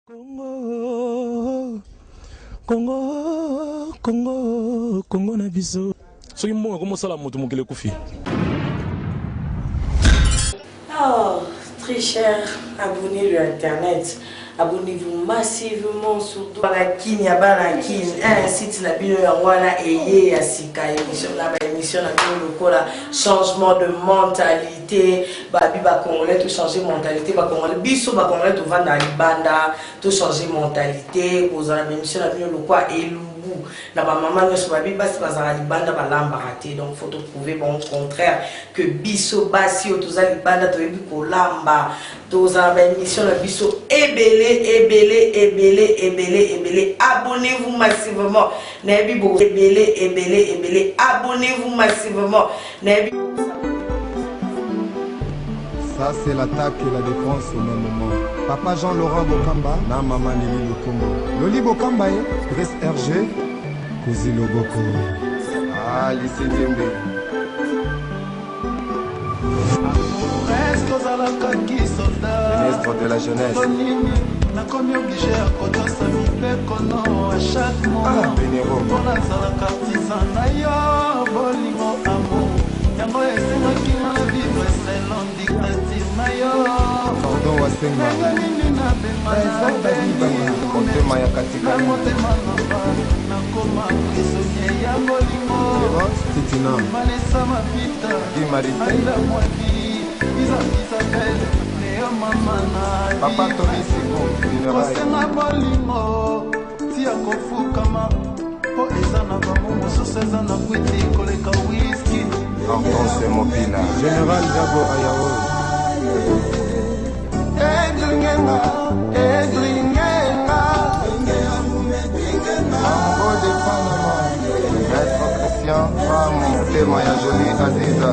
Congo, Congo, Congo, Congo na biso. So yimbo comment ça la moto mokele kufi. Oh, très cher abonnés de Internet, abonnez-vous massivement sur Banakini, Banakini, un site na bino ya wana eye ya sika émission na bino la changement de mentalité, babi ba congolais tout changer mentalité, ba congolais biso ba congolais tout vanda libanda, tout changer mentalité, kozala émission na bino lokwa elu na ba maman nyonso babi basi bazala libanda balamba raté, donc faut trouver bon au contraire que biso basi otoza libanda toyebi kolamba toza ba émission na biso ebele abonnez-vous massivement na yebi bo ebele abonnez-vous massivement na yebi. Ça c'est l'attaque et la défense au même moment. Papa Jean-Laurent Bokamba, na maman Lili Lukombo. Loli Bokamba est Dress RG, Kouzi Loboko. Ah, lycée Diembe. Ministre de la jeunesse. Pardon Wasenga Kontema ya katika Titina Di Marita Papa Tony Sigo Kosenga bolingo Tia kofukama Po ezana bamungu Soseza na kwiti koleka whisky Hortense Mobila Général Dabo Ayawo Eglingenga Mambo de Panama Maître Christian Femme Témoin Jolie Aziza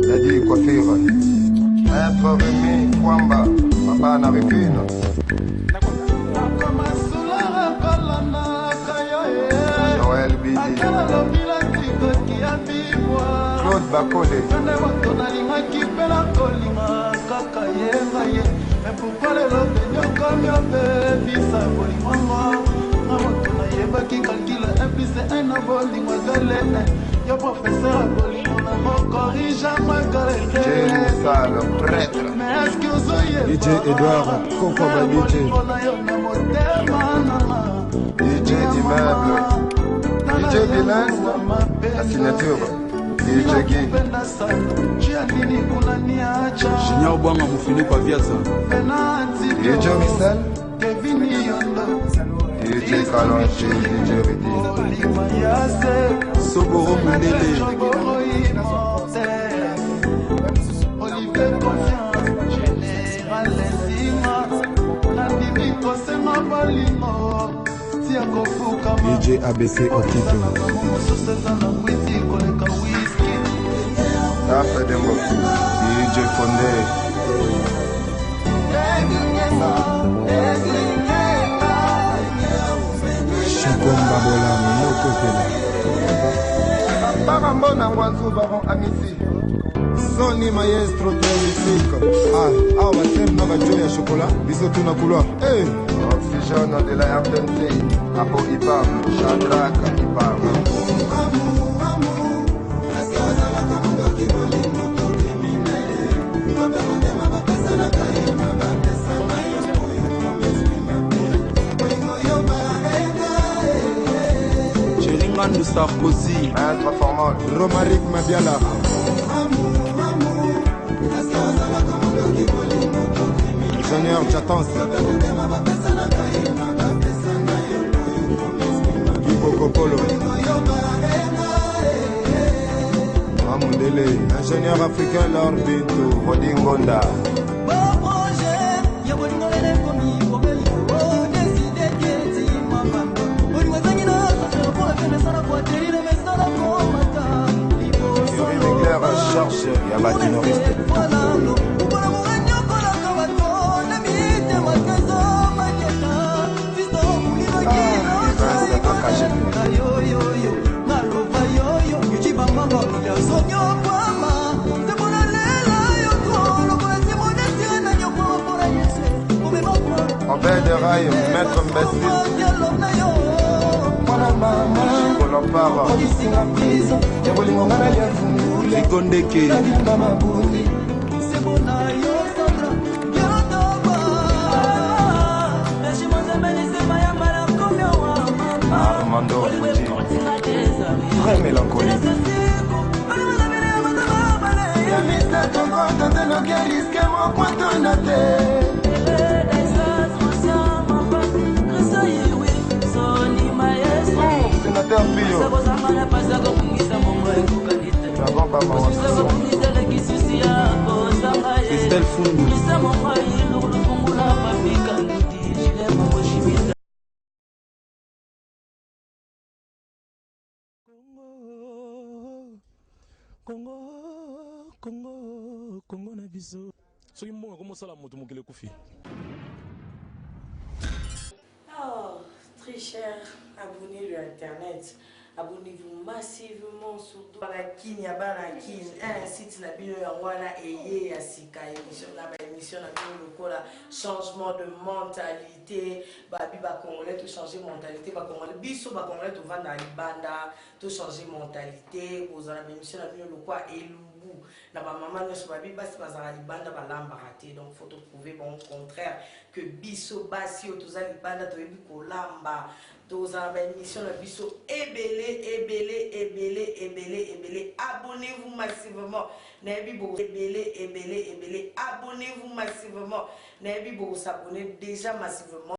Yadi Coiffure Maître Rémi Kwamba Papa Narifine Noël Bidi Claude Bakole DJ Edouard Koko DJ DJ Immeuble DJ Dylan la signature DJ Guy Junior Bwanga Mufini kwa Viaza DJ Michel DJ Kalonji DJ Ridi Soboro Mundele DJ ABC Okito Tape Dembo DJ Fondé Chikomba Bola Mokopela Barambona Mwanzu Baron Amisi Sony Maestro Musique Ah, va faire Nova Joya Chocolat Bisous tout na couloir Hey Oxygène de la RTNC Apo Ipam Shadrach Ipam Cheringan Sarkozy Maître Formol Romaric Mabiala Ingénieur Jatans Guibo Polo Amundele Ingénieur africain Lorbito Rodingonda Georges Yabatinoriste Sonyo kwa ma, te bona lela yo kwa, lo kwa si mo desi na yo kwa. Travail, maître imbécile. Chikolampara. Likondeke. Armando Fouti. Très mélancolique. Sénateur Pio. Estelle Fundu. Congo na biso. Soki mbongo komosala moto mokili kufi. Oh, très cher abonnés de Internet, abonnez-vous massivement sur la Kini, un site na bino wana eye ya sika émission na bino la changement de mentalité, babi ba congolais tout changer mentalité, ba congolais biso ba congolais tout vendre libanda, tout changer mentalité, aux émission na bino lokwa elubu na ba maman nyonso babi basi bazala libanda balamba raté, donc faut trouver bon au contraire que biso basi o toza libanda to yebi kolamba dans une émission de biso ebele. Abonnez-vous massivement. Abonnez-vous massivement. N'ayez pas s'abonner déjà massivement.